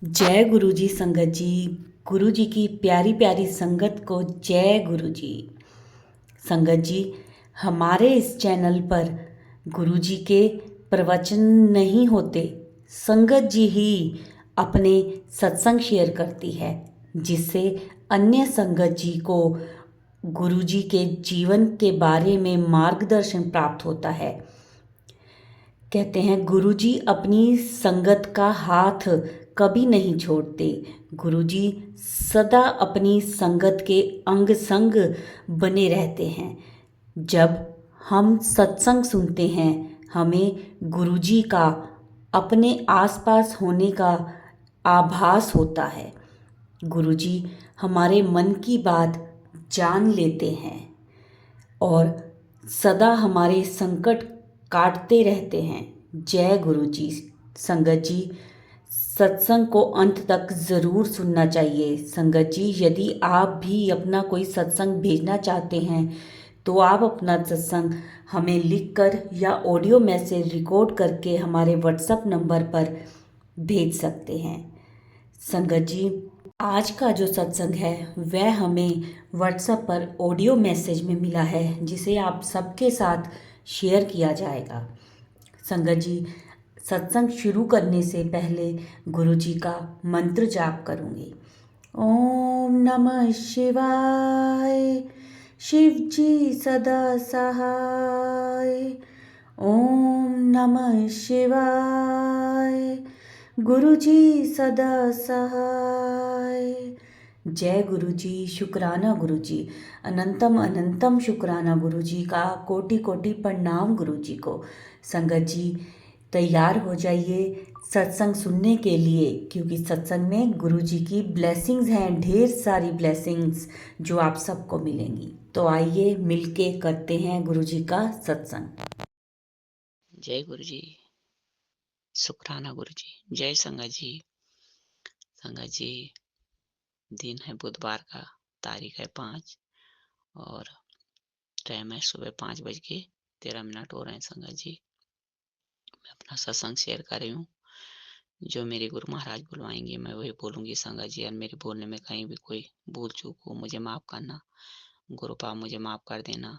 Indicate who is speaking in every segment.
Speaker 1: जय गुरु जी संगत जी। गुरु जी की प्यारी प्यारी संगत को जय गुरु जी। संगत जी, हमारे इस चैनल पर गुरु जी के प्रवचन नहीं होते, संगत जी ही अपने सत्संग शेयर करती है, जिससे अन्य संगत जी को गुरु जी के जीवन के बारे में मार्गदर्शन प्राप्त होता है। कहते हैं गुरुजी अपनी संगत का हाथ कभी नहीं छोड़ते। गुरुजी सदा अपनी संगत के अंग संग बने रहते हैं। जब हम सत्संग सुनते हैं, हमें गुरुजी का अपने आसपास होने का आभास होता है। गुरुजी हमारे मन की बात जान लेते हैं और सदा हमारे संकट काटते रहते हैं। जय गुरु जी। संगत जी, सत्संग को अंत तक ज़रूर सुनना चाहिए। संगत जी, यदि आप भी अपना कोई सत्संग भेजना चाहते हैं तो आप अपना सत्संग हमें लिखकर या ऑडियो मैसेज रिकॉर्ड करके हमारे व्हाट्सएप नंबर पर भेज सकते हैं। संगत जी, आज का जो सत्संग है वह हमें व्हाट्सएप पर ऑडियो मैसेज में मिला है, जिसे आप सबके साथ शेयर किया जाएगा। संगत जी, सत्संग शुरू करने से पहले गुरु जी का मंत्र जाप करूँगी। ओम नमः शिवाय। शिव जी सदा सहाय। ओम नमः शिवाय। गुरु जी सदा सहाय। जय गुरु जी। शुक्राना गुरु जी। अनंतम अनंतम शुक्राना गुरु जी का। कोटि कोटि प्रणाम गुरु जी को। संगत जी, तैयार हो जाइए सत्संग सुनने के लिए, क्योंकि सत्संग में गुरु जी की ब्लेसिंग्स हैं, ढेर सारी ब्लेसिंग्स जो आप सबको मिलेंगी। तो आइए मिलके करते हैं गुरु जी का सत्संग।
Speaker 2: जय गुरु जी। शुक्राना गुरु जी। जय संगत जी। संगत जी, दिन है बुधवार का, तारीख है 5 और टाइम है सुबह 5:13 हो रहे हैं। संगत जी, मैं अपना सत्संग शेयर कर रही हूँ। जो मेरे गुरु महाराज बुलवाएंगे मैं वही बोलूंगी। संगत जी, और मेरे बोलने में कहीं भी कोई भूल चूक हो मुझे माफ करना। गुरु पाप मुझे माफ कर देना,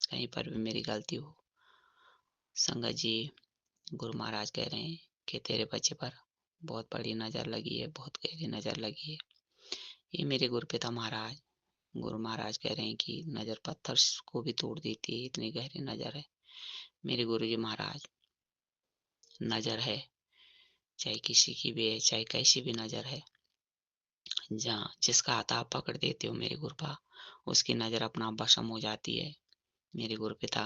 Speaker 2: कहीं पर भी मेरी गलती हो। संगत जी, गुरु महाराज कह रहे हैं कि तेरे बच्चे पर बहुत बड़ी नजर लगी है, बहुत गहरी नजर लगी है। ये मेरे गुरुपिता महाराज, गुरु महाराज कह रहे हैं कि नजर पत्थर को भी तोड़ देती है, इतनी गहरी नजर है। मेरे गुरु जी महाराज, नजर है चाहे किसी की भी है, चाहे कैसी भी नजर है, जहाँ जिसका हाथ आप पकड़ देते हो मेरे गुरुपा, उसकी नजर अपना भस्म हो जाती है। मेरे गुरुपिता,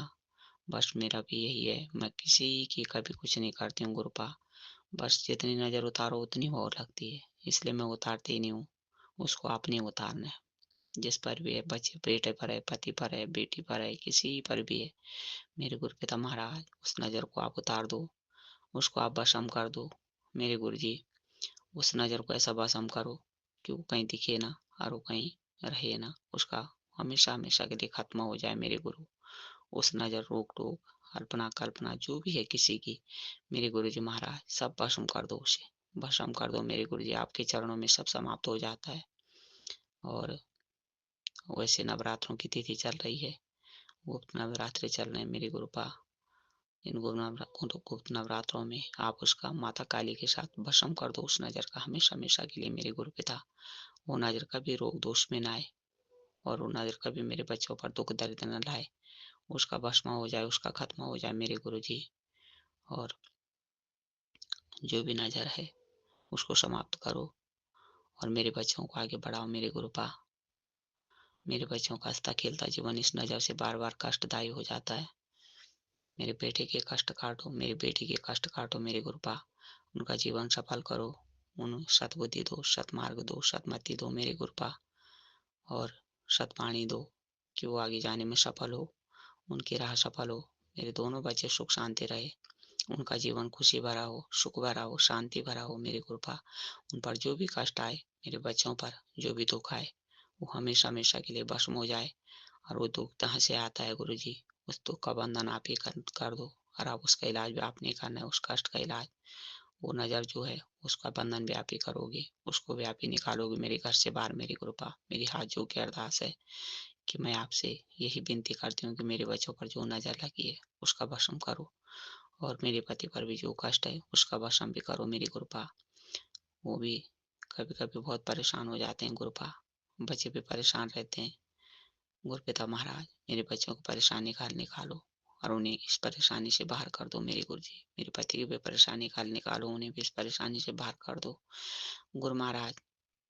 Speaker 2: बस मेरा भी यही है, मैं किसी की कभी कुछ नहीं करती हूँ गुरुपा। बस जितनी नजर उतारो उतनी और लगती है, इसलिए मैं उतारती ही नहीं हूँ। उसको आपने उतारना है। जिस पर भी है, बच्चे बेटे पर है, पति पर है, बेटी पर है, किसी पर भी है, मेरे गुरुपिता महाराज उस नज़र को आप उतार दो, उसको आप भस्म कर दो। मेरे गुरु जी, उस नज़र को ऐसा भस्म करो कि वो कहीं दिखे ना और वो कहीं रहे ना, उसका हमेशा हमेशा के लिए खत्म हो जाए। मेरे गुरु, उस नज़र रोक टोक अल्पना कल्पना जो भी है किसी की, मेरे गुरु जी महाराज सब भस्म कर दो, उसे भस्म कर दो। मेरे गुरु जी, आपके चरणों में सब समाप्त हो जाता है। और वैसे नवरात्रों की तिथि चल रही है, गुप्त नवरात्रे चल रहे हैं मेरे गुरुपा। इन गुप्त नवरात्रों में आप उसका माता काली के साथ भस्म कर दो, उस नजर का हमेशा हमेशा के लिए। मेरे गुरु पिता, वो नजर कभी रोग दोष में ना आए और वो नजर कभी मेरे बच्चों पर दुख दर्द न लाए, उसका भस्म हो जाए, उसका खत्म हो जाए मेरे गुरु जी। और जो भी नजर है उसको समाप्त करो और मेरे बच्चों को आगे बढ़ाओ मेरे गुरुपा। मेरे बच्चों का हंसता खेलता जीवन इस नजर से बार बार कष्टदायी हो जाता है। मेरे बेटे के कष्ट काटो, मेरी बेटी के कष्ट काटो मेरे गुरुपा। उनका जीवन सफल करो, उन सतबुद्धि दो, सतमार्ग दो, सतमति दो मेरे गुरुपा। और सतवाणी दो कि वो आगे जाने में सफल हो, उनकी राह सफल हो। मेरे दोनों बच्चे सुख शांति रहे, उनका जीवन खुशी भरा हो, सुख भरा हो, शांति भरा हो मेरे गुरुपा। उन पर जो भी कष्ट आए, मेरे बच्चों पर जो भी दुख आए, वो हमेशा हमेशा के लिए भस्म हो जाए। और वो दुख कहाँ से आता है गुरु जी, उस दुख का बंधन आप ही कर दो और आप उसका इलाज भी आपने करना है, उस कष्ट का इलाज। वो नज़र जो है उसका बंधन व्यापी करोगे, उसको व्यापी निकालोगे मेरे घर से बाहर मेरी कृपा। मेरी हाथ जोड़ के अरदास है कि मैं आपसे यही विनती करती हूँ कि मेरे बच्चों पर जो नज़र लगी है उसका भस्म करो, और मेरे पति पर भी जो कष्ट है उसका भस्म भी करो मेरी कृपा। वो भी कभी-कभी बहुत परेशान हो जाते हैं गुरुपा, बच्चे भी परेशान रहते हैं। गुरुपिता महाराज, मेरे बच्चों को परेशानी का हल निकालो और उन्हें इस परेशानी से बाहर कर दो मेरे गुरुजी। मेरे पति की भी परेशानी का हल निकालो, उन्हें भी इस परेशानी से बाहर कर दो। गुरु महाराज,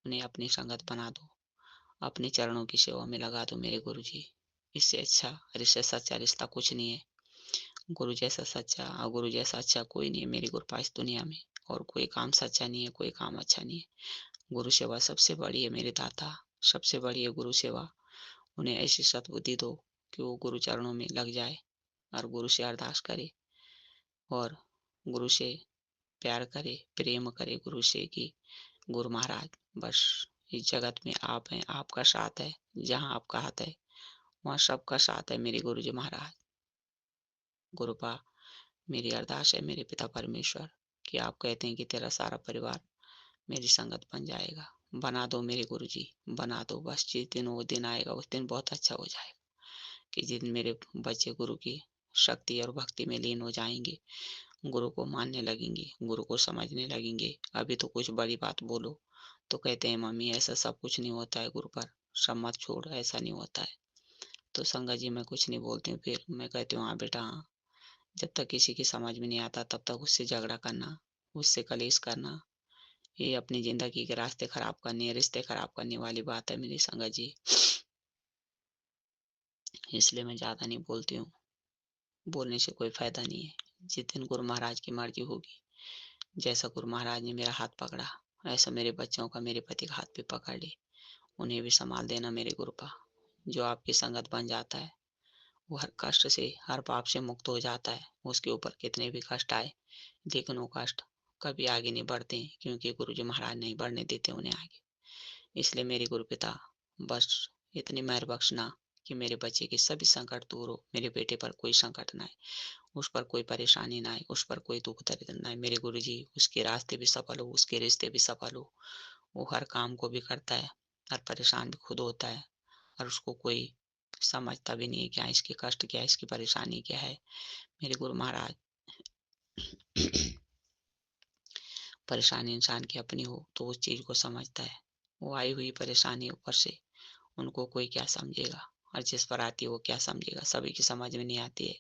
Speaker 2: उन्हें अपनी संगत बना दो, अपने चरणों की सेवा में लगा दो मेरे गुरुजी। इससे अच्छा और इससे सच्चा रिश्ता कुछ नहीं है। गुरु जैसा सच्चा और गुरु जैसा अच्छा कोई नहीं है मेरी कृपा इस दुनिया में, और कोई काम सच्चा नहीं है, कोई काम अच्छा नहीं है। गुरु सेवा सबसे बड़ी है मेरे दाता, सबसे बड़ी है गुरु सेवा। उन्हें ऐसी सद्बुद्धि दो कि वो गुरु चरणों में लग जाए और गुरु से अरदास करे और गुरु से प्यार करे, प्रेम करे गुरु से कि गुरु महाराज, बस इस जगत में आप हैं, आपका साथ है, जहाँ आपका हाथ है वहाँ सबका साथ है मेरे गुरु जी महाराज। गुरुपा, मेरी अरदास है मेरे पिता परमेश्वर कि आप कहते हैं कि तेरा सारा परिवार मेरी संगत बन जाएगा। बना दो मेरे गुरु जी, बना दो। बस जिस दिन वो दिन आएगा उस दिन बहुत अच्छा हो जाएगा कि जिस दिन मेरे बच्चे गुरु की शक्ति और भक्ति में लीन हो जाएंगे, गुरु को मानने लगेंगे, गुरु को समझने लगेंगे। अभी तो कुछ बड़ी बात बोलो तो कहते हैं मम्मी ऐसा सब कुछ नहीं होता है गुरु पर, सब मत छोड़, ऐसा नहीं होता है। तो संगत जी मैं कुछ नहीं बोलती हूँ, फिर मैं कहती हूँ हाँ बेटा हाँ। जब तक किसी की समझ में नहीं आता तब तक उससे झगड़ा करना, उससे कलेश करना, ये अपनी जिंदगी के रास्ते खराब करने, रिश्ते खराब करने वाली बात है मेरी संगत जी। इसलिए मैं ज्यादा नहीं बोलती हूँ, बोलने से कोई फायदा नहीं है। जिस दिन गुरु महाराज की मर्जी होगी, जैसा गुरु महाराज ने मेरा हाथ पकड़ा ऐसा मेरे बच्चों का मेरे पति का हाथ भी पकड़ ले, उन्हें भी संभाल देना मेरे गुरुपा। जो आपकी संगत बन जाता है वो हर कष्ट से, हर पाप से मुक्त हो जाता है। उसके ऊपर कितने भी कष्ट आए लेकिन वो कष्ट कभी आगे नहीं बढ़ते, क्योंकि गुरु जी महाराज नहीं बढ़ने देते उन्हें आगे। इसलिए मेरे गुरु पिता, बस इतनी मेहर बख्शना कि मेरे बच्चे के सभी संकट दूर हो, मेरे बेटे पर कोई संकट ना आए, उस पर कोई परेशानी ना आए, उस पर कोई दुख दर्द ना आए मेरे गुरु जी। उसके रास्ते भी सफल हो, उसके रिश्ते भी सफल हो। वो हर काम को भी करता है, हर परेशान भी खुद होता है, और उसको कोई समझता भी नहीं है क्या इसके कष्ट, क्या इसकी परेशानी क्या है मेरे गुरु महाराज। परेशानी इंसान की अपनी हो तो उस चीज को समझता है। वो आई हुई परेशानी ऊपर से उनको कोई क्या समझेगा, और जिस पर आती है वो क्या समझेगा, सभी की समझ में नहीं आती है।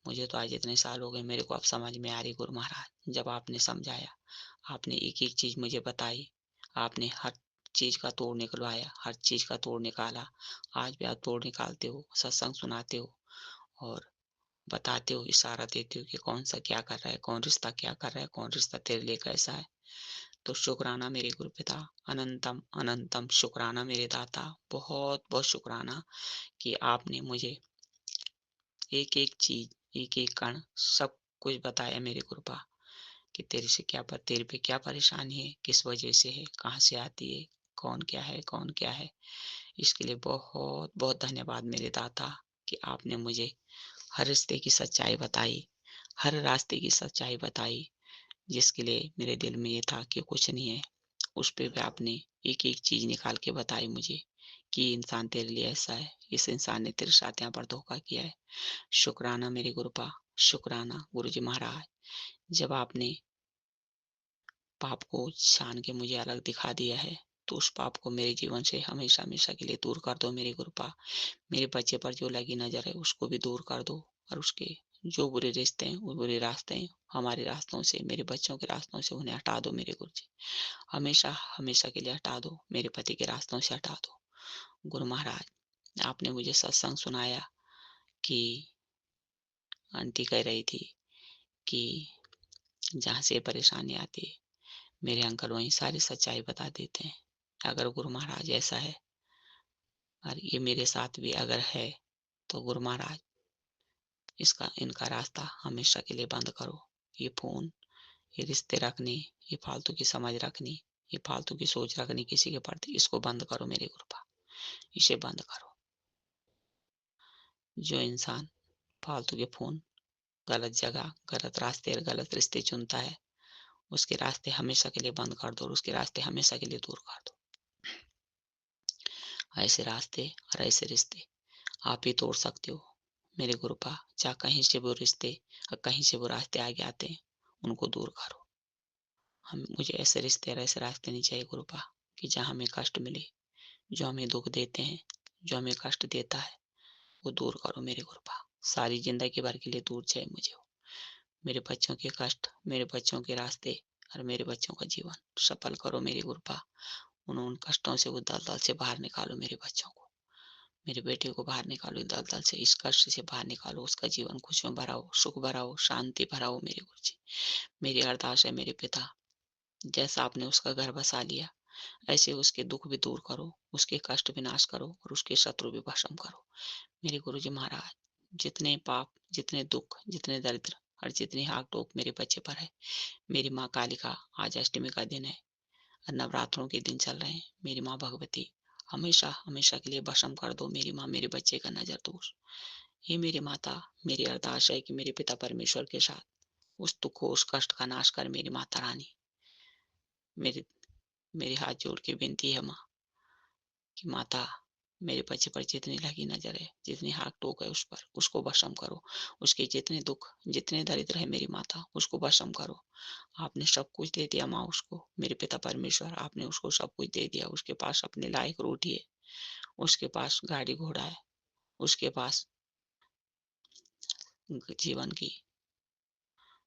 Speaker 2: मुझे तो आज इतने साल हो गए, मेरे को अब समझ में आ रही गुरु महाराज। जब आपने समझाया, आपने एक एक चीज मुझे बताई, आपने हर चीज का तोड़ निकलवाया, हर चीज का तोड़ निकाला। आज भी आप तोड़ निकालते हो, सत्संग सुनाते हो और बताते हो, इशारा देते हो कि कौन सा क्या कर रहा है, कौन रिश्ता क्या कर रहा है, कौन रिश्ता तेरे लिए कैसा है। तो शुक्राना मेरे गुरु पिता, अनंतम अनंतम शुक्राना मेरे दाता। बहुत बहुत शुक्राना कि आपने मुझे एक एक चीज, एक एक कण, सब कुछ बताया मेरे गुरुपा कि तेरे से क्या पर, तेरे पे क्या परेशानी है, किस वजह से है, कहाँ से आती है, कौन क्या है, कौन क्या है। इसके लिए बहुत बहुत धन्यवाद मेरे दाता कि आपने मुझे हर रिश्ते की सच्चाई बताई, हर रास्ते की सच्चाई बताई। जिसके लिए मेरे दिल में ये था कि कुछ नहीं है, उस पे भी आपने एक एक चीज निकाल के बताई मुझे कि ये इंसान तेरे लिए ऐसा है, इस इंसान ने तेरे साथ यहाँ पर धोखा किया है। शुक्राना मेरे गुरुपा, शुक्राना गुरु जी महाराज। जब आपने पाप को छान के मुझे अलग दिखा दिया है तो उस पाप को मेरे जीवन से हमेशा हमेशा के लिए दूर कर दो मेरे गुरुपा। मेरे बच्चे पर जो लगी नजर है उसको भी दूर कर दो, और उसके जो बुरे रिश्ते हैं, वो बुरे रास्ते हैं, हमारे रास्तों से, मेरे बच्चों के रास्तों से उन्हें हटा दो मेरे गुरु जी। हमेशा हमेशा के लिए हटा दो, मेरे पति के रास्तों से हटा दो। गुरु महाराज, आपने मुझे सत्संग सुनाया कि आंटी कह रही थी कि जहाँ से परेशानी आती है मेरे अंकल वहीं सारी सच्चाई बता देते हैं। अगर गुरु महाराज ऐसा है और ये मेरे साथ भी अगर है तो गुरु महाराज, इसका इनका रास्ता हमेशा के लिए बंद करो। ये फोन, ये रिश्ते रखनी, ये फालतू की समझ रखनी, ये फालतू की सोच रखनी किसी के प्रति, इसको बंद करो मेरे गुरुपा, इसे बंद करो। जो इंसान फालतू के फोन, गलत जगह, गलत रास्ते और गलत रिश्ते चुनता है उसके रास्ते हमेशा के लिए बंद कर दो और उसके रास्ते हमेशा के लिए दूर कर दो। ऐसे रास्ते और ऐसे रिश्ते आप ही तोड़ सकते हो मेरे गुरुपा। चाहे कहीं से वो रिश्ते और कहीं से वो रास्ते आगे आते हैं, उनको दूर करो। मुझे ऐसे रिश्ते और ऐसे रास्ते नहीं चाहिए गुरुपा कि जहाँ हमें कष्ट मिले, जो हमें दुख देते हैं, जो हमें कष्ट देता है, वो दूर करो मेरे गुरुपा। सारी जिंदगी भर के लिए दूर चाहिए मुझे वो। मेरे बच्चों के कष्ट, मेरे बच्चों के रास्ते और मेरे बच्चों का जीवन सफल करो मेरे गुरुपा। उन कष्टों से, वो दलदल से बाहर निकालो मेरे बच्चों को, मेरे बेटे को बाहर निकालो दलदल से, इस कष्ट से बाहर निकालो। उसका जीवन खुशियों भरा हो, सुख भरा हो, शांति भरा हो मेरे गुरु जी। मेरी अरदास है मेरे पिता, जैसा आपने उसका घर बसा लिया, ऐसे उसके दुख भी दूर करो, उसके कष्ट भी नाश करो और उसके शत्रु भी भस्म करो मेरे गुरु जी महाराज। जितने पाप, जितने दुख, जितने दरिद्र और जितनी हाक टोक मेरे बच्चे पर है, मेरी माँ कालिका, आज अष्टमी का दिन है और नवरात्रों के दिन चल रहे हैं, मेरी माँ भगवती हमेशा हमेशा के लिए भस्म कर दो मेरी माँ, मेरे बच्चे का नजर दोष। हे मेरी माता, मेरी अरदास है कि मेरे पिता परमेश्वर के साथ उस दुख को, उस कष्ट का नाश कर मेरी माता रानी। मेरे मेरे हाथ जोड़ के विनती है माँ कि माता, मेरे बच्चे पर जितनी लगी नजर है, जितनी हाक टोक है उस पर, उसको भस्म करो। उसके जितने दुख, जितने दरिद्र है मेरी माता, उसको भस्म करो। आपने सब कुछ दे दिया माँ उसको, मेरे पिता परमेश्वर, आपने उसको सब कुछ दे दिया। उसके पास अपने लायक रोटी है, उसके पास गाड़ी घोड़ा है, उसके पास जीवन की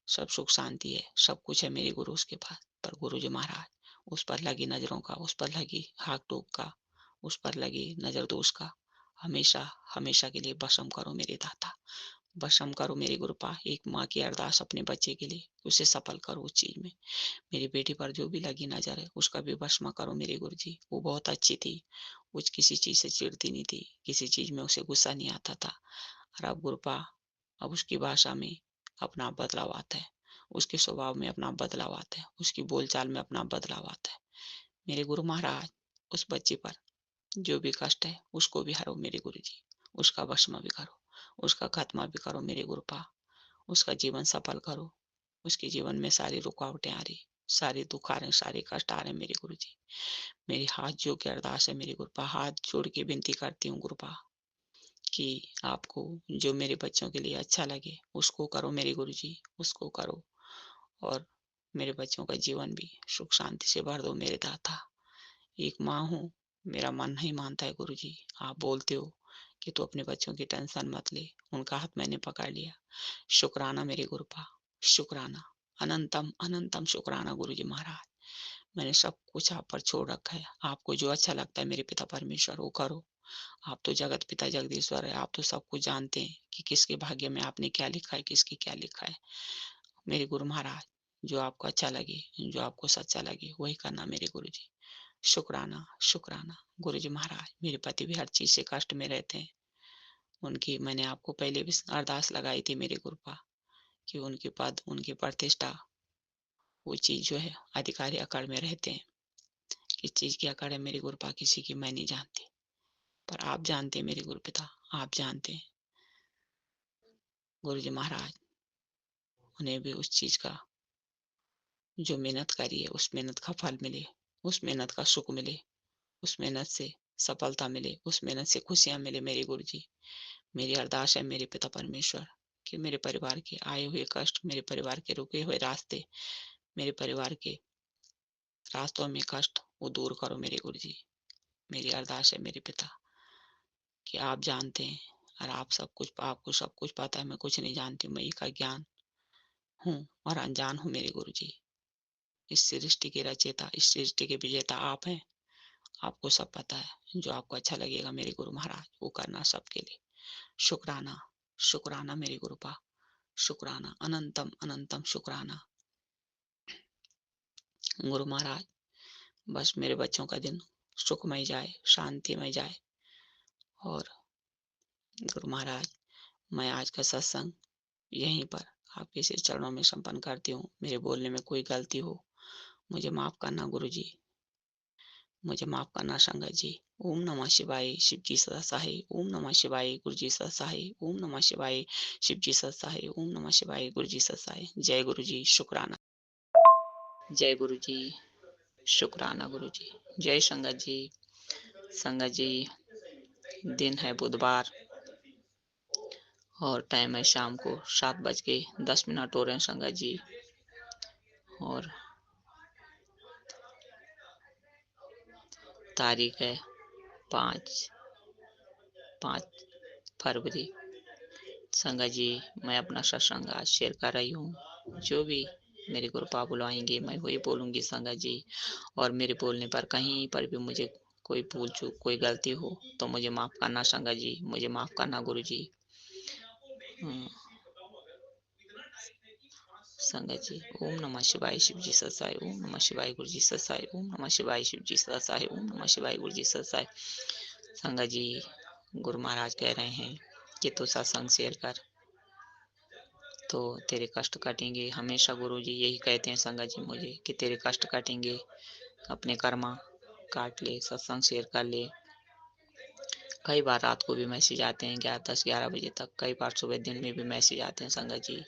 Speaker 2: सब सुख शांति है, सब कुछ है मेरे गुरु उसके पास। पर गुरु जी महाराज, उस पर लगी नजरों का, उस पर लगी हाक टोक का, उस पर लगी नजर दोष का हमेशा हमेशा के लिए भस्म करो मेरे दाता। भस्म करो मेरे गुरुपा। एक माँ की अरदास अपने बच्चे के लिए, उसे सफल करो उस चीज में। मेरी बेटी पर जो भी लगी नजर है, उसका भी भस्म करो मेरे गुरु जी। वो बहुत अच्छी थी, वो किसी चीज से चिढ़ती नहीं थी, किसी चीज में उसे गुस्सा नहीं आता था। और अब गुरुपा, अब उसकी भाषा में अपना बदलाव आता है, उसके स्वभाव में अपना बदलाव आता है, उसकी बोलचाल में अपना बदलाव आता है मेरे गुरु महाराज। उस बच्चे पर जो भी कष्ट है, उसको भी हरो मेरे गुरु जी, उसका भस्म भी करो, उसका खात्मा भी करो मेरे गुरुपा। उसका जीवन सफल करो। उसके जीवन में सारी रुकावटें आ रही, सारे दुख आ रहे, सारे कष्ट आ रहे मेरे गुरु जी। मेरी हाथ जोड़ के अरदास है मेरे गुरुपा, हाथ जोड़ के विनती करती हूँ गुरुपा कि आपको जो मेरे बच्चों के लिए अच्छा लगे उसको करो मेरे गुरु जी, उसको करो। और मेरे बच्चों का जीवन भी सुख शांति से भर दो मेरे दाता। एक माँ हूँ, मेरा मन नहीं मानता है गुरु जी। आप बोलते हो कि तू अपने बच्चों की टेंशन मत ले, उनका हाथ मैंने पकड़ लिया। शुक्राना मेरे गुरुपा, शुक्राना, अनंतम अनंतम शुक्राना गुरु जी महाराज। मैंने सब कुछ आप पर छोड़ रखा है। आपको जो अच्छा लगता है मेरे पिता परमेश्वर, वो करो। आप तो जगत पिता जगदीश्वर है, आप तो सब कुछ जानते हैं कि किसके भाग्य में आपने क्या लिखा है, किसकी क्या लिखा है मेरे गुरु महाराज। जो आपको अच्छा लगे, जो आपको सच्चा लगे, वही करना मेरे गुरु जी। शुक्राना, शुक्राना गुरु जी महाराज। मेरे पति भी हर चीज से कष्ट में रहते हैं। उनकी मैंने आपको पहले भी अरदास लगाई थी मेरे गुरुपा कि उनके पद, उनकी प्रतिष्ठा, वो चीज जो है अधिकारी अकड़ में रहते हैं। किस चीज की अकड़ है मेरे गुरुपा, किसी की मैं नहीं जानती, पर आप जानते हैं मेरे गुरु पिता, आप जानते हैं गुरु जी महाराज। उन्हें भी उस चीज का, जो मेहनत करी है उस मेहनत का फल मिले, उस मेहनत का सुख मिले, उस मेहनत से सफलता मिले, उस मेहनत से खुशियां मिले मेरे गुरु जी। मेरी अरदास है मेरे पिता परमेश्वर कि मेरे परिवार के आए हुए कष्ट, मेरे परिवार के रुके हुए रास्ते, मेरे परिवार के रास्तों में कष्ट, वो दूर करो मेरे गुरु जी। मेरी अरदास है मेरे पिता कि आप जानते हैं और आप सब कुछ, आपको सब कुछ पता है, मैं कुछ नहीं जानती, मैं का ज्ञान हूँ और अनजान हूँ मेरे गुरु जी। इस सृष्टि के रचयिता, इस सृष्टि के विजेता आप हैं। आपको सब पता है, जो आपको अच्छा लगेगा मेरे गुरु महाराज, वो करना सबके लिए। शुक्राना, शुक्राना मेरे गुरुपा, शुक्राना, अनंतम अनंतम शुक्राना गुरु महाराज। बस मेरे बच्चों का दिन सुखमय जाए, शांतिमय जाए। और गुरु महाराज, मैं आज का सत्संग यहीं पर आपके श्री चरणों में संपन्न करती हूँ। मेरे बोलने में कोई गलती हो, मुझे माफ करना गुरु जी, मुझे माफ करना संगत जी। ओम नमः शिवाय, शिव जी सदा सहाय। ओम नमः शिवाय, गुरु जी सदा सहाय। ओम नमः शिवाय, शिव जी सदा सहाय। ओम नमः शिवाय, गुरु जी सदा सहाय। जय गुरु जी, शुक्राना। जय गुरु जी। शुक्राना गुरु जी। जय संगत जी। संगत जी, दिन है बुधवार और टाइम है शाम को 7:10 हो रहे हैं संगत जी। और तारीख है 5 फरवरी। संगत जी, मैं अपना सत्संग आज शेयर कर रही हूँ। जो भी मेरी कृपा बुलाएंगे मैं वही बोलूंगी संगत जी। और मेरे बोलने पर कहीं पर भी मुझे कोई भूल चूक कोई गलती हो तो मुझे माफ करना संगत जी, मुझे माफ करना गुरु जी। संगत जी, ओम नमः शिवाय शिव जी सत्साई, ओम नमः शिवाय गुरु जी सत्साई, ओम नमः शिवाय शिव जी सत्साई, ओम नमः शिवाय गुरु जी सत्साई। संगत जी, गुरु महाराज कह रहे हैं कि तू सत्संग शेयर कर तो तेरे कष्ट कटेंगे। हमेशा गुरु जी यही कहते हैं संगत जी मुझे कि तेरे कष्ट कटेंगे। अपने कर्मा काट ले, सत्संग शेयर कर ले। कई बार रात को भी मैसेज आते हैं 10-11 बजे तक, कई बार सुबह दिन में भी मैसेज आते हैं संगत जी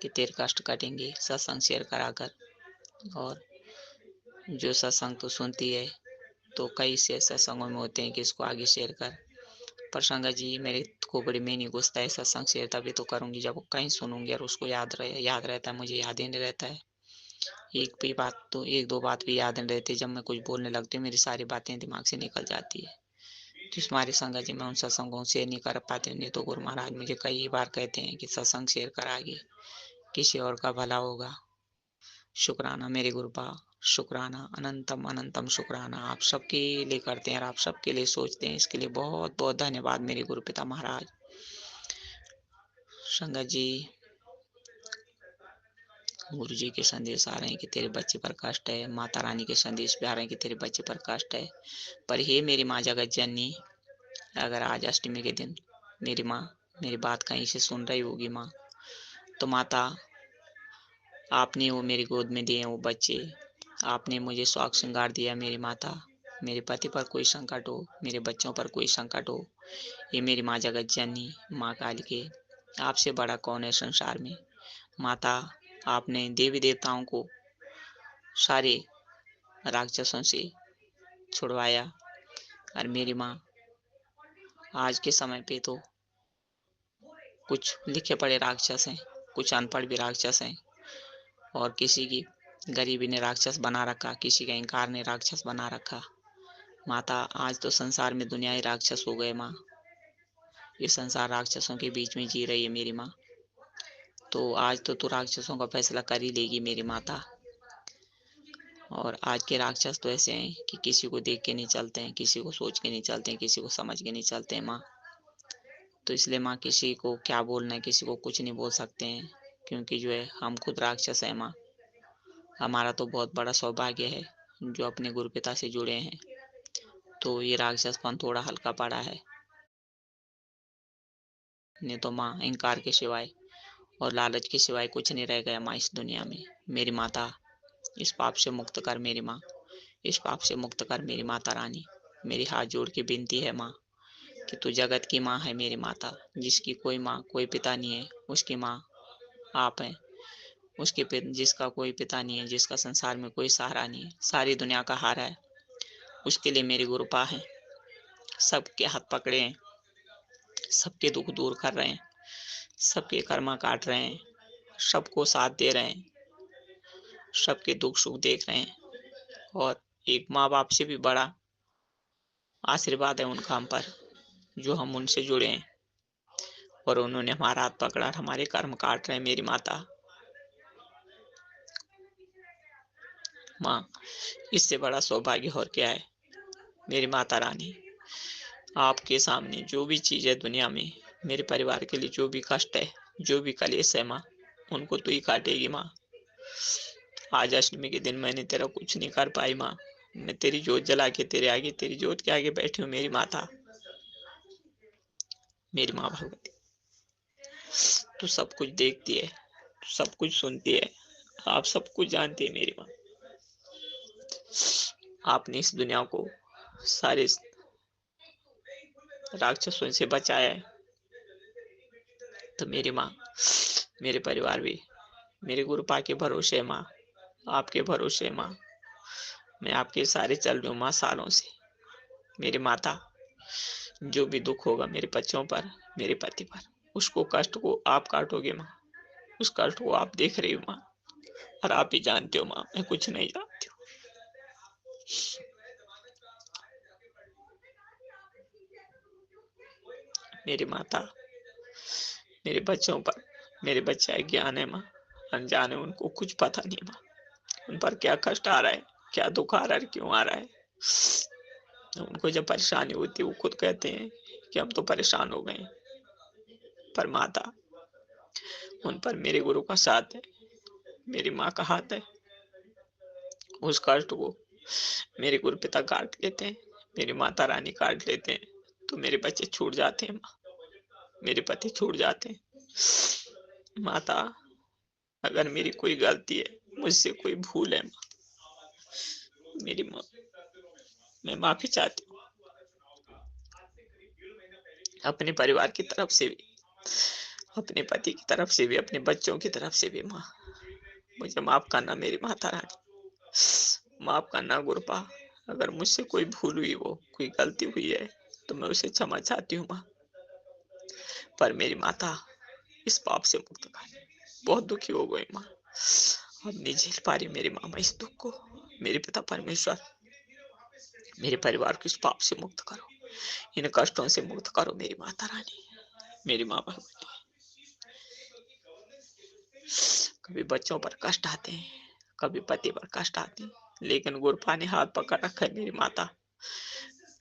Speaker 2: कि तेरे कष्ट कटेंगे सत्संग शेयर कराकर। और जो सत्संग तो सुनती है तो कई से सत्संगों में होते हैं कि इसको आगे शेयर कर। पर संगत जी, मेरे को बड़ी में नहीं घुसता है सत्संग शेयर तभी तो करूंगी जब कहीं सुनूंगी और उसको याद रहता है। मुझे याद ही नहीं रहता है। एक दो बात भी याद नहीं रहती। जब मैं कुछ बोलने लगती हूँ मेरी सारी बातें दिमाग से निकल जाती है। तो तुम्हारी संगत जी मैं उन सत्संगों शेयर नहीं कर पाती। नहीं तो गुरु महाराज मुझे कई बार कहते हैं कि सत्संग शेयर कर, आगे किसी और का भला होगा। शुक्राना मेरे गुरुपा, शुक्राना अनंतम अनंतम शुक्राना आप सबके लिए करते हैं और आप सबके लिए सोचते हैं। इसके लिए बहुत बहुत धन्यवाद मेरे गुरु पिता महाराज। संगत जी, गुरु जी के संदेश आ रहे हैं कि तेरे बच्चे पर कष्ट है। माता रानी के संदेश भी आ रहे हैं कि तेरे बच्चे पर कष्ट है। पर हे मेरी माँ जगत जननी, अगर आज अष्टमी के दिन मेरी माँ मेरी बात कहीं से सुन रही होगी माँ, तो माता आपने वो मेरी गोद में दिए वो बच्चे, आपने मुझे शौक श्रृंगार दिया मेरी माता। मेरे पति पर कोई संकट हो, मेरे बच्चों पर कोई संकट हो, ये मेरी माँ जगत जननी माँ काली के आपसे बड़ा कौन है संसार में। माता, आपने देवी देवताओं को सारे राक्षसों से छुड़वाया। और मेरी माँ, आज के समय पे तो कुछ लिखे पढ़े राक्षस हैं, कुछ अनपढ़ भी राक्षस हैं। और किसी की गरीबी ने राक्षस बना रखा, किसी का इंकार ने राक्षस बना रखा। माता, आज तो संसार में दुनिया ही राक्षस हो गए माँ। ये संसार राक्षसों के बीच में जी रही है मेरी माँ। तो आज तो तू राक्षसों का फैसला कर ही लेगी मेरी माता। और आज के राक्षस तो ऐसे हैं कि किसी को देख के नहीं चलते हैं, किसी को सोच के नहीं चलते हैं, किसी को समझ के नहीं चलते हैं माँ। तो इसलिए माँ, किसी को क्या बोलना है, किसी को कुछ नहीं बोल सकते हैं, क्योंकि जो है हम खुद राक्षस है माँ। हमारा तो बहुत बड़ा सौभाग्य है जो अपने गुरु पिता से जुड़े हैं। तो ये राक्षसपन थोड़ा हल्का पड़ा है। नहीं तो माँ, अहंकार के सिवाय और लालच के सिवाय कुछ नहीं रह गया माँ इस दुनिया में। मेरी माता, इस पाप से मुक्त कर मेरी माँ, इस पाप से मुक्त कर मेरी माता रानी। मेरी हाथ जोड़ के विनती है माँ कि तू जगत की माँ है मेरी माता। जिसकी कोई माँ कोई पिता नहीं है, उसकी माँ आप हैं। जिसका कोई पिता नहीं है, जिसका संसार में कोई सहारा नहीं है, सारी दुनिया का हारा है, उसके लिए मेरी गुरुपा है। सबके हाथ पकड़े हैं, सबके दुख दूर कर रहे हैं, सबके कर्मा काट रहे हैं, सबको साथ दे रहे हैं, सबके दुख सुख देख रहे हैं। और एक माँ बाप से भी बड़ा आशीर्वाद है उनका हम पर, जो हम उनसे जुड़े हैं और उन्होंने हमारा हाथ पकड़ा और हमारे कर्म काट रहे हैं मेरी माता। माँ, इससे बड़ा सौभाग्य और क्या है मेरी माता रानी। आपके सामने जो भी चीज है दुनिया में, मेरे परिवार के लिए जो भी कष्ट है, जो भी कलेश है माँ, उनको तू ही काटेगी माँ। आज अष्टमी के दिन मैंने तेरा कुछ नहीं कर पाई माँ। मैं तेरी जोत जला के तेरे आगे, तेरी जोत के आगे बैठी हूँ मेरी माता। मेरी माँ भगवती, तू सब कुछ देखती है, तू सब कुछ सुनती है, आप सब कुछ जानती है मेरी माँ। आपने इस दुनिया को सारे राक्षसों से बचाया है। तो मेरी माँ, मेरे परिवार भी मेरे गुरुपा के भरोसे है माँ। आपके भरोसे माँ, मैं आपके सारे चल रही हूँ माँ सालों से। मेरी माता, जो भी दुख होगा मेरे बच्चों पर, मेरे पति पर, उसको कष्ट को आप काटोगे माँ। उस कष्ट को आप देख रही हो माँ, और आप ही जानते हो माँ, मैं कुछ नहीं जानती हूँ। मेरी माता, मेरे बच्चों पर, मेरे बच्चे अज्ञान है माँ, अनजान है, उनको कुछ पता नहीं माँ। उन पर क्या कष्ट आ रहा है, क्या दुख आ रहा है, क्यों आ रहा है। उनको जब परेशानी होती है वो खुद कहते हैं कि हम तो परेशान हो गए। पर माता, उन पर मेरे गुरु का साथ है, मेरी माँ का हाथ है। उस कष्ट को मेरे गुरु पिता काट लेते हैं, मेरी माता रानी काट लेते हैं, तो मेरे बच्चे छूट जाते हैं माँ, मेरे पति छूट जाते हैं। माता, अगर मेरी कोई गलती है, मुझसे कोई भूल है माँ, मेरी माँ, मैं माफी चाहती हूँ अपने परिवार की तरफ से भी, अपने पति की तरफ से भी, अपने बच्चों की तरफ से भी माँ। मुझे माफ करना मेरी माता रानी, माफ करना गुरुपा। अगर मुझसे कोई भूल हुई, वो कोई गलती हुई है, तो मैं उसे क्षमा चाहती हूँ माँ। पर मेरी माता, इस पाप से मुक्त कर। बहुत दुखी हो गई माँ, अब नहीं झेल पा रही मेरी माँ इस दुख को। मेरे पिता परमेश्वर, मेरे परिवार को इस पाप से मुक्त करो, इन कष्टों से मुक्त करो मेरी माता रानी, मेरी माँ भगवती। कभी बच्चों पर कष्ट आते हैं, कभी पति पर कष्ट आते हैं, लेकिन गुरपा ने हाथ पकड़ रखा है मेरी माता,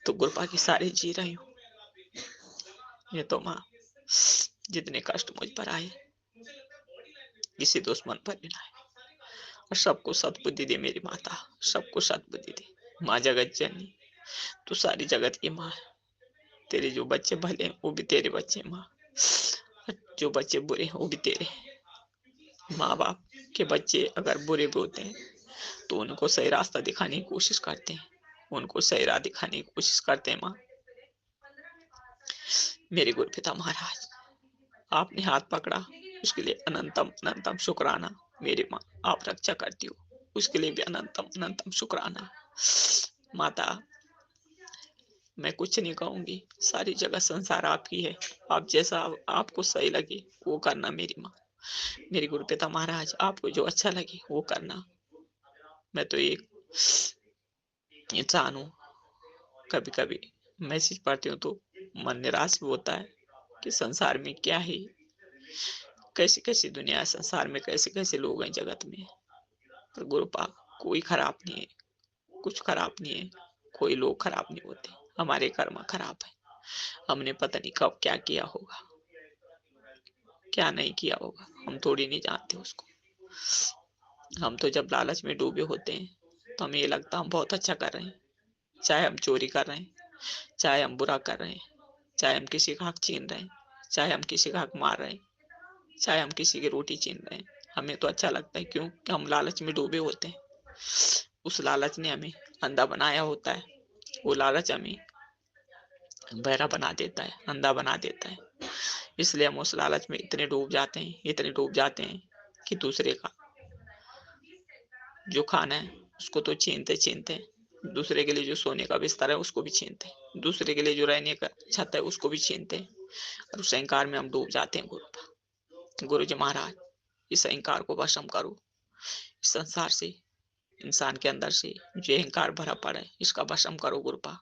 Speaker 2: तो गुरपा की सारी जी रही हूँ। ये तो माँ, जितने कष्ट मुझ पर आए, किसी दुश्मन पर भी ना आए, और सबको सद्बुद्धि दे मेरी माता, सबको सद्बुद्धि दे माँ जगत जननी। तू सारी जगत की माँ है, तेरे जो बच्चे भले हैं वो भी तेरे बच्चे हैं माँ, जो बच्चे बुरे हैं वो भी तेरे हैं। माँ बाप के बच्चे अगर बुरे भी होते हैं, तो उनको सही रास्ता दिखाने की कोशिश करते हैं, उनको सही राह दिखाने की कोशिश करते हैं माँ। मेरे गुरुपिता महाराज, आपने हाथ पकड़ा, उसके लिए अनंतम अनंतम शुक्राना। मेरी माँ, आप रक्षा करती हो, उसके लिए भी अनंतम अनंतम शुक्राना। माता, मैं कुछ नहीं कहूंगी, सारी जगह संसार आपकी है, आप जैसा आपको सही लगे वो करना मेरी माँ। मेरे गुरुपिता महाराज, आपको जो अच्छा लगे वो करना। मैं तो एक इंसान हूँ, कभी कभी मैसेज पढ़ती हूँ तो मन निराश भी होता है कि संसार में क्या है, कैसी कैसी दुनिया है, संसार में कैसे कैसे लोग हैं जगत में। पर गुरुपा, कोई खराब नहीं है, कुछ खराब नहीं है, कोई लोग खराब नहीं होते, हमारे कर्म खराब है। हमने पता नहीं कब क्या किया होगा, क्या नहीं किया होगा, हम थोड़ी नहीं जानते उसको। हम तो जब लालच में डूबे होते हैं, तो हमें ये लगता है हम बहुत अच्छा कर रहे हैं, चाहे हम चोरी कर रहे हैं, चाहे हम बुरा कर रहे हैं, चाहे हम किसी का हक छीन रहे हैं, चाहे हम किसी का हक मार रहे हैं, चाहे हम किसी की रोटी छीन रहे हैं, हमें तो अच्छा लगता है। क्यों? कि हम लालच में डूबे होते हैं, उस लालच ने हमें अंधा बनाया होता है, वो लालच हमें बहरा बना देता है, अंधा बना देता है। इसलिए हम उस लालच में इतने डूब जाते हैं, इतने डूब जाते हैं कि दूसरे का जो खाना है उसको तो छीनते छीनते, दूसरे के लिए जो सोने का बिस्तर है उसको भी छीनते, दूसरे के लिए जो रहने का छत है उसको भी छीनते, और उस अहंकार में हम डूब जाते हैं। गुरु जी महाराज, इस अहंकार को भस्म करो, इस संसार से, इंसान के अंदर से जो अहंकार भरा पड़ा है, इसका भस्म करो गुरुपा,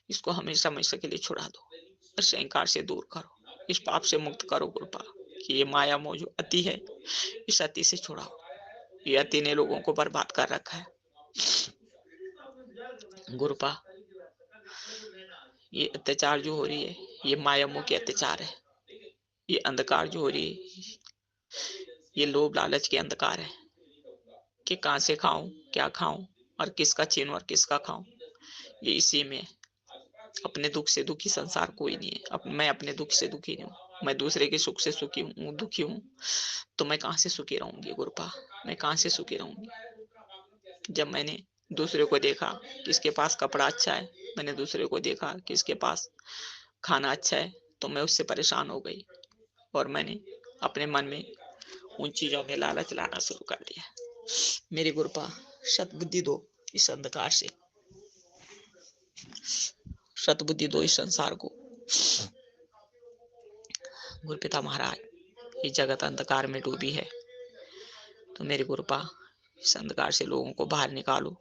Speaker 2: इसको हमेशा हमेशा के लिए छुड़ा दो, इस अहंकार से दूर करो, इस पाप से मुक्त करो गुरुपा। कि ये माया मोह जो अति है, इस अति से छुड़ाओ, ये अति ने लोगों को बर्बाद कर रखा है गुरुपा। ये अत्याचार जो हो रही है, ये माया मोह के अत्याचार है, ये अंधकार जो हो रही है, ये लोभ लालच के अंधकार है कि कहां से खाऊं, क्या खाऊं, और किसका छीनूं और किसका खाऊं। ये इसी में, अपने दुख से दुखी संसार कोई नहीं है। मैं अपने दुख से दुखी नहीं हूँ, मैं दूसरे के सुख से सुखी हूँ, दुखी हूँ, तो मैं कहां से सुखी रहूंगी गुरुपा, मैं कहां से सुखी रहूंगी। जब मैंने दूसरे को देखा किसके पास कपड़ा अच्छा है, मैंने दूसरे को देखा किसके पास खाना अच्छा है, तो मैं उससे परेशान हो गई, और मैंने अपने मन में उन चीजों में लालच लाना शुरू कर दिया। मेरी गुरुपा सतबुद्धि दो इस अंधकार से, सतबुद्धि दो इस संसार को। गुरुपिता महाराज, ये जगत अंधकार में डूबी है, तो मेरी गुरुपा इस अंधकार से लोगों को बाहर निकालो।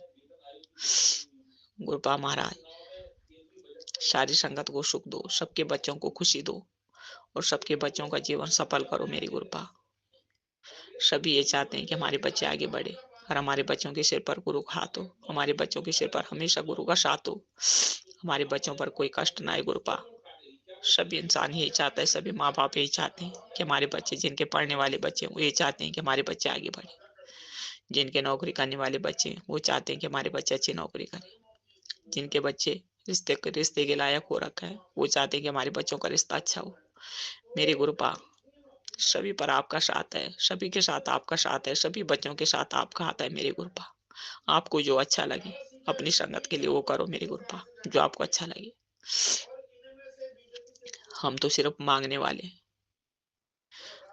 Speaker 2: गुरुपा महाराज, सारी संगत को सुख दो, सबके बच्चों को खुशी दो और सबके बच्चों का जीवन सफल करो मेरी गुरुपा। सभी ये चाहते हैं कि हमारे बच्चे आगे बढ़े और हमारे बच्चों के सिर पर गुरु का हाथ हो, हमारे बच्चों के सिर पर हमेशा गुरु का साथ हो, हमारे बच्चों पर कोई कष्ट ना आए गुरुपा। सभी इंसान यही चाहता है, सभी माँ बाप यही चाहते हैं कि हमारे बच्चे, जिनके पढ़ने वाले बच्चे हैं वो ये चाहते हैं कि हमारे बच्चे आगे बढ़े, जिनके नौकरी करने वाले बच्चे हैं वो चाहते हैं कि हमारे बच्चे अच्छी नौकरी करें, जिनके बच्चे रिश्ते के लायक हो रखा है वो चाहते हैं कि हमारे बच्चों का रिश्ता अच्छा हो। मेरे गुरुपा, सभी पर आपका साथ है, सभी के साथ आपका साथ है, सभी बच्चों के साथ आपका हाथ है मेरे गुरुपा। आपको जो अच्छा लगे अपनी संगत के लिए वो करो मेरे गुरुपा, जो आपको अच्छा लगे। हम तो सिर्फ मांगने वाले हैं,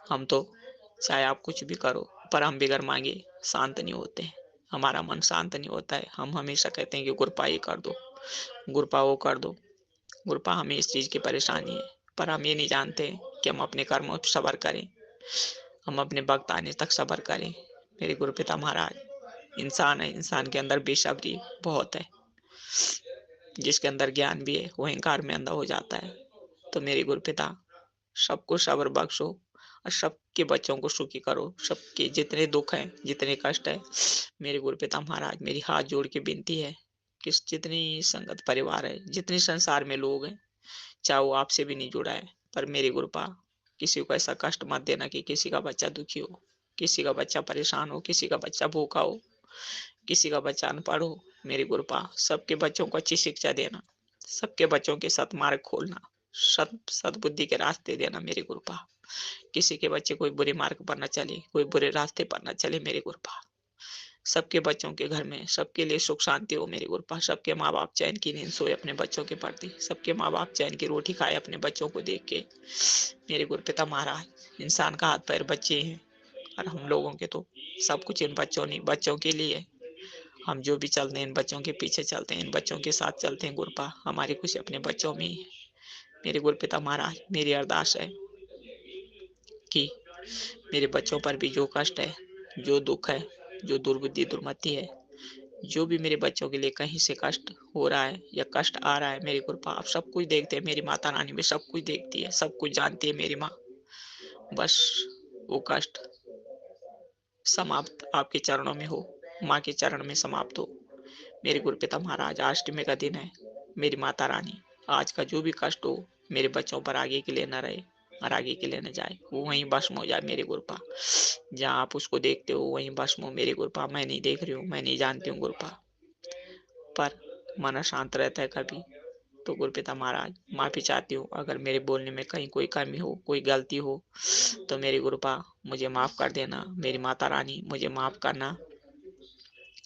Speaker 2: हम तो चाहे आप कुछ भी करो, पर हम बिगर मांगे शांत नहीं होते हैं, हमारा मन शांत नहीं होता है। हम हमेशा कहते हैं कि गुरुपा ये कर दो, गुरुपा वो कर दो। गुरुपा, हमें इस चीज की परेशानी है, पर हम ये नहीं जानते कि हम अपने कर्मों पर सब्र करें, हम अपने वक्त आने तक सब्र करें। मेरे गुरुपिता महाराज, इंसान है, इंसान के अंदर बेसब्री बहुत है, जिसके अंदर ज्ञान भी है वो अहंकार में अंधा हो जाता है। तो मेरे गुरुपिता, सबको सब्र बख्शो और सबके बच्चों को सुखी करो, सबके जितने दुख हैं, जितने कष्ट है। मेरे गुरुपिता महाराज, मेरी हाथ जोड़ के विनती है कि जितनी संगत परिवार है, जितने संसार में लोग हैं, चाहे वो आपसे भी नहीं जुड़ा है, पर मेरी गुरुपा, किसी को ऐसा कष्ट मत देना कि किसी का बच्चा दुखी हो, किसी का बच्चा परेशान हो, किसी का बच्चा भूखा हो, किसी का बच्चा अनपढ़ हो। मेरी गुरुपा, सबके बच्चों को अच्छी शिक्षा देना, सबके बच्चों के सतमार्ग खोलना, सद्बुद्धि के रास्ते देना मेरी गुरुपा। किसी के बच्चे कोई बुरे मार्ग पर न चले, कोई बुरे रास्ते पर न चले मेरी गुरुपा। सबके बच्चों के घर में सबके लिए सुख शांति हो मेरी गुरुपा। सबके माँ बाप चैन की नींद सोए अपने बच्चों के प्रति, सबके माँ बाप चैन की रोटी खाए अपने बच्चों को देख के। मेरे गुरुपिता महाराज, इंसान का हाथ पैर बच्चे हैं और हम लोगों के तो सब कुछ इन बच्चों ने, बच्चों के लिए। हम जो भी चलते हैं इन बच्चों के पीछे चलते हैं, इन बच्चों के साथ चलते हैं गुरुपा। हमारी खुशी अपने बच्चों में ही है। मेरे गुरुपिता महाराज, मेरी अरदास है कि मेरे बच्चों पर भी जो कष्ट है, जो दुख है, जो दुर्बुद्धि दुर्मति है, जो भी मेरे बच्चों के लिए कहीं से कष्ट हो रहा है या कष्ट आ रहा है, मेरी कृपा, आप सब कुछ देखते हैं। मेरी माता रानी भी सब कुछ देखती है, सब कुछ जानती है मेरी माँ। बस वो कष्ट समाप्त आपके चरणों में हो, माँ के चरण में समाप्त हो। मेरे गुरुपिता महाराज, अष्टमी का दिन है, मेरी माता रानी, आज का जो भी कष्ट हो मेरे बच्चों पर आगे के लिए न रहे और आगे के लिए न जाए, वो वहीं भस्म हो जाए मेरे गुरुपा। जहाँ आप उसको देखते हो वहीं भस्म हो मेरे गुरुपा। मैं नहीं देख रही हूँ, मैं नहीं जानती हूँ गुरुपा, पर मन शांत रहता है कभी। तो गुरुपिता महाराज, माफी चाहती हूँ अगर मेरे बोलने में कहीं कोई कमी हो, कोई गलती हो, तो मेरी गुरुपा मुझे माफ कर देना। मेरी माता रानी मुझे माफ करना।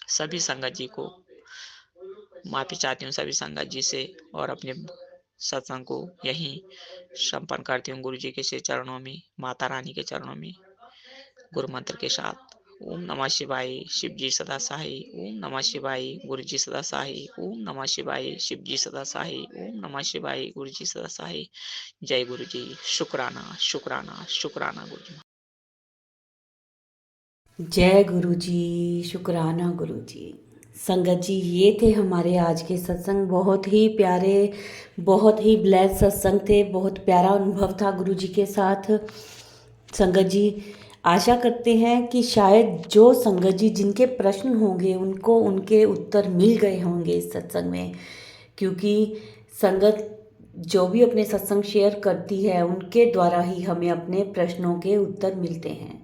Speaker 2: सभी संगत जी को माफी चाहती हूँ, सभी संगत जी से, और अपने सत्संग को यहीं संपन्न करती हूँ गुरु जी के श्री चरणों में, माता रानी के चरणों में, गुरु मंत्र के साथ। ओम नमः शिवाय, शिव जी सदा सहाय। ओम नमः शिवाय, गुरु जी सदा सहाय। ओम नमः शिवाय, शिव जी सदा सहाय। ओम नमः शिवाय, गुरु जी सदा सहाय। जय गुरु जी। शुक्राना शुक्राना शुक्राना गुरु जी।
Speaker 1: जय गुरु जी, शुक्राना गुरु जी। संगत जी, ये थे हमारे आज के सत्संग। बहुत ही प्यारे, बहुत ही ब्लेस सत्संग थे, बहुत प्यारा अनुभव था गुरु जी के साथ। संगत जी, आशा करते हैं कि शायद जो संगत जी जिनके प्रश्न होंगे उनको उनके उत्तर मिल गए होंगे इस सत्संग में, क्योंकि संगत जो भी अपने सत्संग शेयर करती है उनके द्वारा ही हमें अपने प्रश्नों के उत्तर मिलते हैं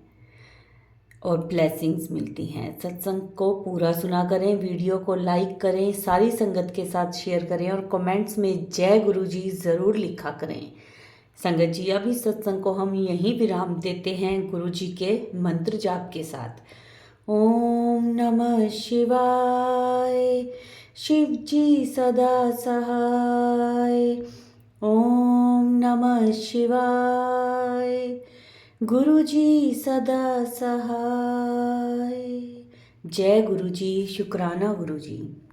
Speaker 1: और ब्लेसिंग्स मिलती हैं। सत्संग को पूरा सुना करें, वीडियो को लाइक करें, सारी संगत के साथ शेयर करें और कमेंट्स में जय गुरु जी ज़रूर लिखा करें। संगत जी, अभी सत्संग को हम यहीं विराम देते हैं गुरु जी के मंत्र जाप के साथ। ओम नमः शिवाय, शिव जी सदा सहाय। ओम नमः शिवाय, गुरु जी सदा सहाय। जय गुरु जी, शुक्राना गुरु जी।